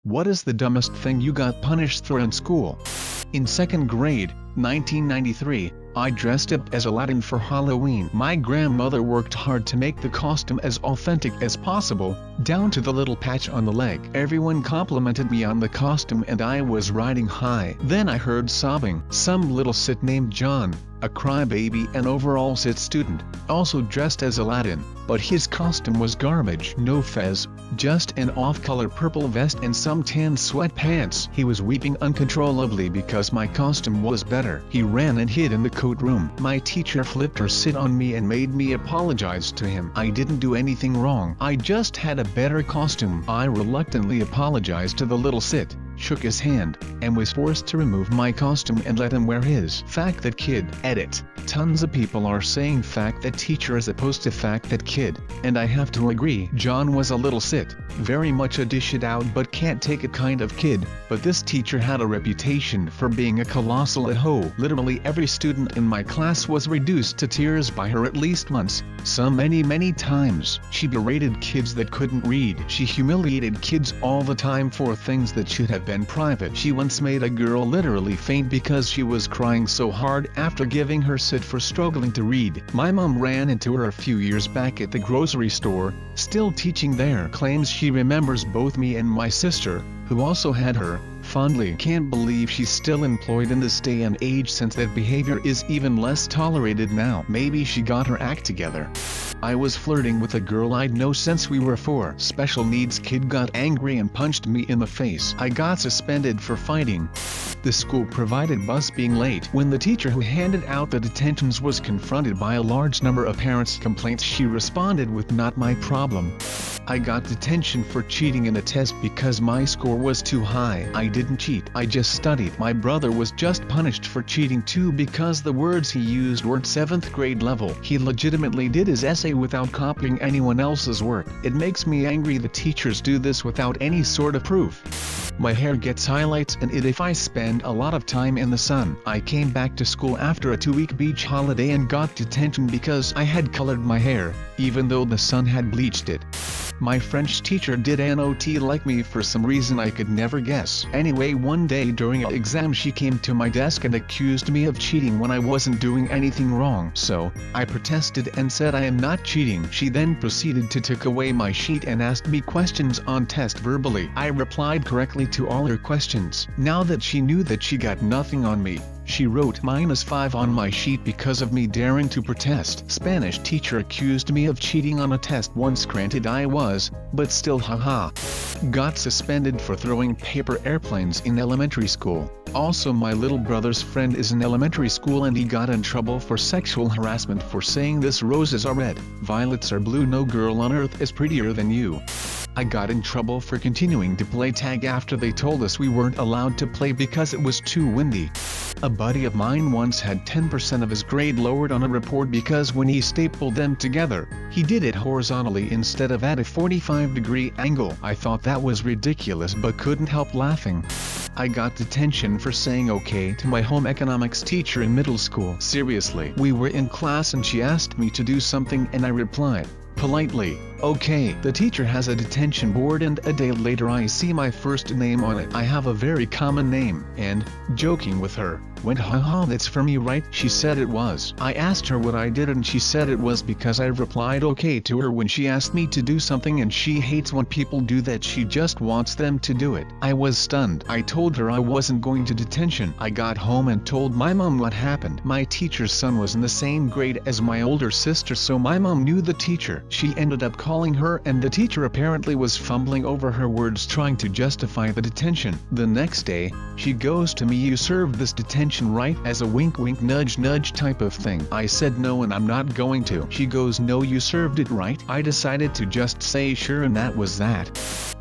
What is the dumbest thing you got punished for in school? In 2nd grade, 1993, I dressed up as Aladdin for Halloween. My grandmother worked hard to make the costume as authentic as possible, down to the little patch on the leg. Everyone complimented me on the costume and I was riding high. Then I heard sobbing. Some little cit named John, a crybaby and overall cit student, also dressed as Aladdin, but his costume was garbage. No fez, just an off-color purple vest and some tan sweatpants. He was weeping uncontrollably because my costume was better. He ran and hid in the coat room. My teacher flipped her sit on me and made me apologize to him. I didn't do anything wrong. I just had a better costume. I reluctantly apologized to the little cit, shook his hand, and was forced to remove my costume and let him wear his. Fact that kid. Edit. Tons of people are saying fact that teacher as opposed to fact that kid, and I have to agree. John was a little cit, very much a dish it out but can't take it kind of kid, but this teacher had a reputation for being a colossal a-hoe. Literally every student in my class was reduced to tears by her at least once, some many times. She berated kids that couldn't read. She humiliated kids all the time for things that should have been private. She once made a girl literally faint because she was crying so hard after giving her sit for struggling to read. My mom ran into her a few years back at the grocery store, still teaching there. Claims she remembers both me and my sister, who also had her, fondly. Can't believe she's still employed in this day and age since that behavior is even less tolerated now. Maybe she got her act together. I was flirting with a girl I'd known since we were 4. Special needs kid got angry and punched me in the face. I got suspended for fighting. The school provided bus being late. When the teacher who handed out the detentions was confronted by a large number of parents' complaints, she responded with "not my problem." I got detention for cheating in a test because my score was too high. I didn't cheat, I just studied. My brother was just punished for cheating too because the words he used weren't 7th grade level. He legitimately did his essay without copying anyone else's work. It makes me angry that teachers do this without any sort of proof. My hair gets highlights and if I spend a lot of time in the sun. I came back to school after a 2-week beach holiday and got detention because I had colored my hair, even though the sun had bleached it. My French teacher did not like me for some reason I could never guess. Anyway, one day during an exam she came to my desk and accused me of cheating when I wasn't doing anything wrong. So, I protested and said I am not cheating. She then proceeded to take away my sheet and asked me questions on test verbally. I replied correctly to all her questions. Now that she knew that she got nothing on me, she wrote -5 on my sheet because of me daring to protest. Spanish teacher accused me of cheating on a test once. Granted I was, but still haha. Got suspended for throwing paper airplanes in elementary school. Also, my little brother's friend is in elementary school and he got in trouble for sexual harassment for saying "this roses are red, violets are blue, no girl on earth is prettier than you." I got in trouble for continuing to play tag after they told us we weren't allowed to play because it was too windy. A buddy of mine once had 10% of his grade lowered on a report because when he stapled them together, he did it horizontally instead of at a 45-degree angle. I thought that was ridiculous but couldn't help laughing. I got detention for saying okay to my home economics teacher in middle school. Seriously. We were in class and she asked me to do something and I replied, politely, "Okay." The teacher has a detention board and a day later I see my first name on it. I have a very common name, and, joking with her, went haha that's for me right? She said it was. I asked her what I did and she said it was because I replied okay to her when she asked me to do something and she hates when people do that, she just wants them to do it. I was stunned. I told her I wasn't going to detention. I got home and told my mom what happened. My teacher's son was in the same grade as my older sister, so my mom knew the teacher. She ended up calling her and the teacher apparently was fumbling over her words trying to justify the detention. The next day, she goes to me, "You served this detention right?" as a wink nudge type of thing. I said no and I'm not going to. She goes, "No, you served it right." I decided to just say sure and that was that.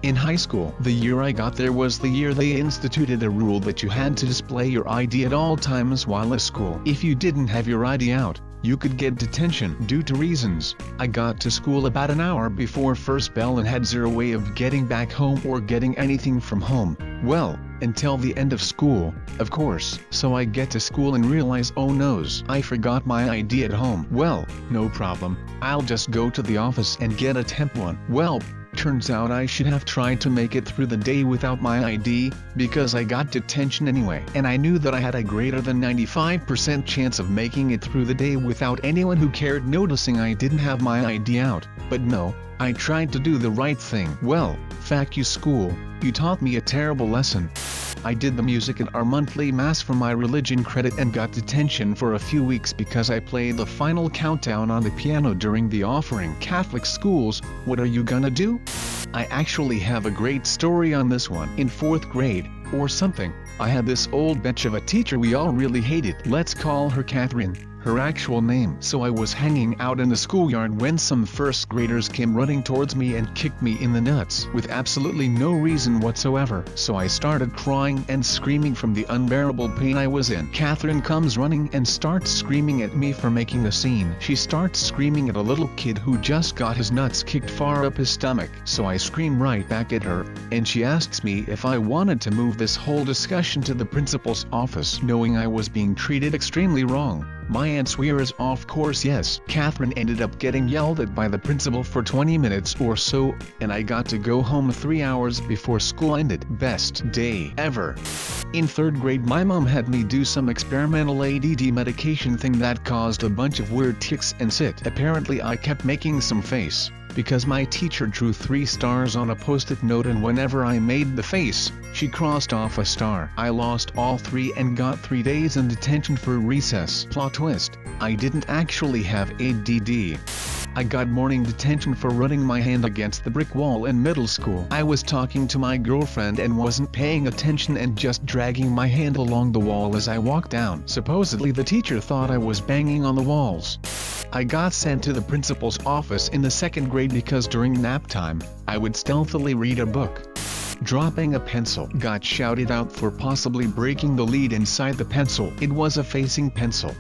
In high school, the year I got there was the year they instituted a rule that you had to display your ID at all times while at school. If you didn't have your ID out, you could get detention due to reasons. I got to school about an hour before first bell and had zero way of getting back home or getting anything from home. Well, until the end of school, of course. So I get to school and realize, oh noes, I forgot my ID at home. Well, no problem, I'll just go to the office and get a temp one. Well, Turns out I should have tried to make it through the day without my ID, because I got detention anyway. And I knew that I had a greater than 95% chance of making it through the day without anyone who cared noticing I didn't have my ID out. But no, I tried to do the right thing. Well, fuck you school, you taught me a terrible lesson. I did the music at our monthly mass for my religion credit and got detention for a few weeks because I played the final countdown on the piano during the offering. Catholic schools, what are you gonna do? I actually have a great story on this one. In 4th grade, or something, I had this old bitch of a teacher we all really hated. Let's call her Catherine, her actual name. So I was hanging out in the schoolyard when some first graders came running towards me and kicked me in the nuts with absolutely no reason whatsoever. So I started crying and screaming from the unbearable pain I was in. Catherine comes running and starts screaming at me for making a scene. She starts screaming at a little kid who just got his nuts kicked far up his stomach. So I scream right back at her, and she asks me if I wanted to move this whole discussion to the principal's office, knowing I was being treated extremely wrong. My answer is of course yes. Catherine ended up getting yelled at by the principal for 20 minutes or so, and I got to go home 3 hours before school ended. Best day ever. In 3rd grade, my mom had me do some experimental ADD medication thing that caused a bunch of weird tics and sit. Apparently I kept making some face, because my teacher drew 3 stars on a post-it note, and whenever I made the face, she crossed off a star. I lost all 3 and got 3 days in detention for recess. Plot twist, I didn't actually have ADD. I got morning detention for running my hand against the brick wall in middle school. I was talking to my girlfriend and wasn't paying attention and just dragging my hand along the wall as I walked down. Supposedly the teacher thought I was banging on the walls. I got sent to the principal's office in the 2nd grade because during nap time, I would stealthily read a book. Dropping a pencil. Got shouted out for possibly breaking the lead inside the pencil. It was a facing pencil.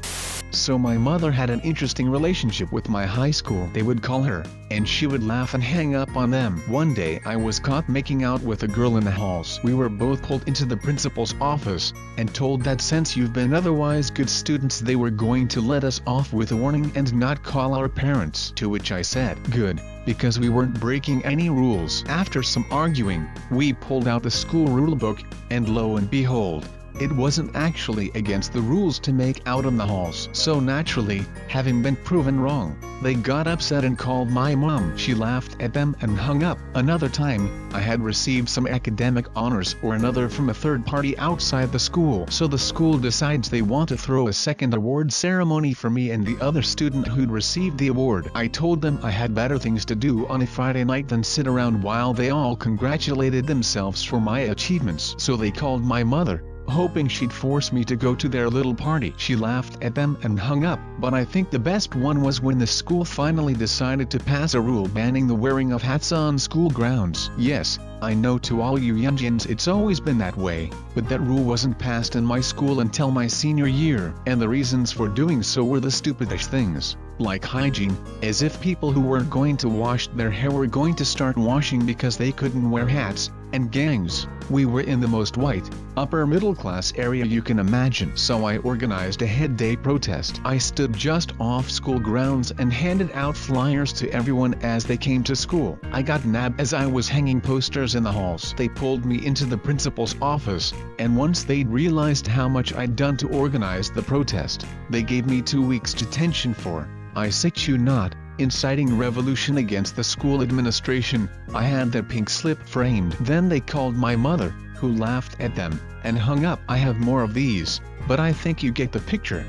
So my mother had an interesting relationship with my high school. They would call her, and she would laugh and hang up on them. One day I was caught making out with a girl in the halls. We were both pulled into the principal's office, and told that since you've been otherwise good students they were going to let us off with a warning and not call our parents. To which I said, good, because we weren't breaking any rules. After some arguing, we pulled out the school rule book, and lo and behold, it wasn't actually against the rules to make out in the halls. So naturally, having been proven wrong, they got upset and called my mom. She laughed at them and hung up. Another time, I had received some academic honors or another from a third party outside the school. So the school decides they want to throw a second award ceremony for me and the other student who'd received the award. I told them I had better things to do on a Friday night than sit around while they all congratulated themselves for my achievements. So they called my mother, hoping she'd force me to go to their little party. She laughed at them and hung up. But I think the best one was when the school finally decided to pass a rule banning the wearing of hats on school grounds. Yes, I know to all you youngins it's always been that way, but that rule wasn't passed in my school until my senior year, and the reasons for doing so were the stupidest things, like hygiene, as if people who weren't going to wash their hair were going to start washing because they couldn't wear hats, and gangs. We were in the most white, upper middle class area you can imagine, so I organized a head day protest. I stood just off school grounds and handed out flyers to everyone as they came to school. I got nabbed as I was hanging posters in the halls. They pulled me into the principal's office, and once they'd realized how much I'd done to organize the protest, they gave me 2 weeks detention for, I shit you not, inciting revolution against the school administration. I had their pink slip framed. Then they called my mother, who laughed at them, and hung up. I have more of these, but I think you get the picture.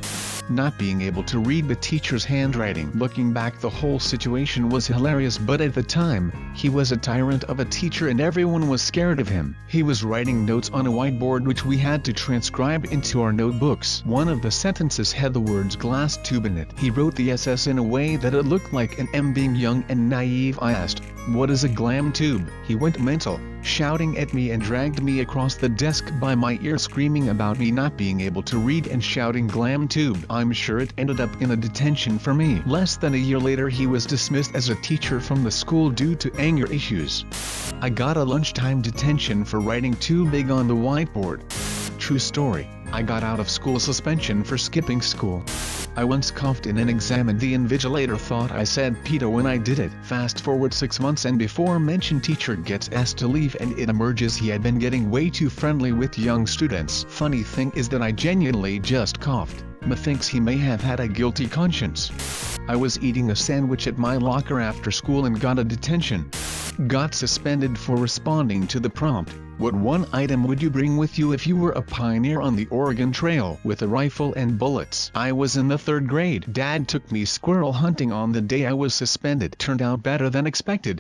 Not being able to read the teacher's handwriting. Looking back, the whole situation was hilarious, but at the time, he was a tyrant of a teacher and everyone was scared of him. He was writing notes on a whiteboard which we had to transcribe into our notebooks. One of the sentences had the words glass tube in it. He wrote the SS in a way that it looked like an M. Being young and naive, I asked, "What is a glam tube?" He went mental, shouting at me and dragged me across the desk by my ear, screaming about me not being able to read and shouting glam tube. I'm sure it ended up in a detention for me. Less than a year later he was dismissed as a teacher from the school due to anger issues. I got a lunchtime detention for writing too big on the whiteboard. True story, I got out of school suspension for skipping school. I once coughed in an exam and the invigilator thought I said pedo when I did it. Fast forward 6 months and before mentioned teacher gets asked to leave and it emerges he had been getting way too friendly with young students. Funny thing is that I genuinely just coughed. Methinks he may have had a guilty conscience. I was eating a sandwich at my locker after school and got a detention. Got suspended for responding to the prompt, "What one item would you bring with you if you were a pioneer on the Oregon Trail with a rifle and bullets?" I was in the 3rd grade. Dad took me squirrel hunting on the day I was suspended. Turned out better than expected.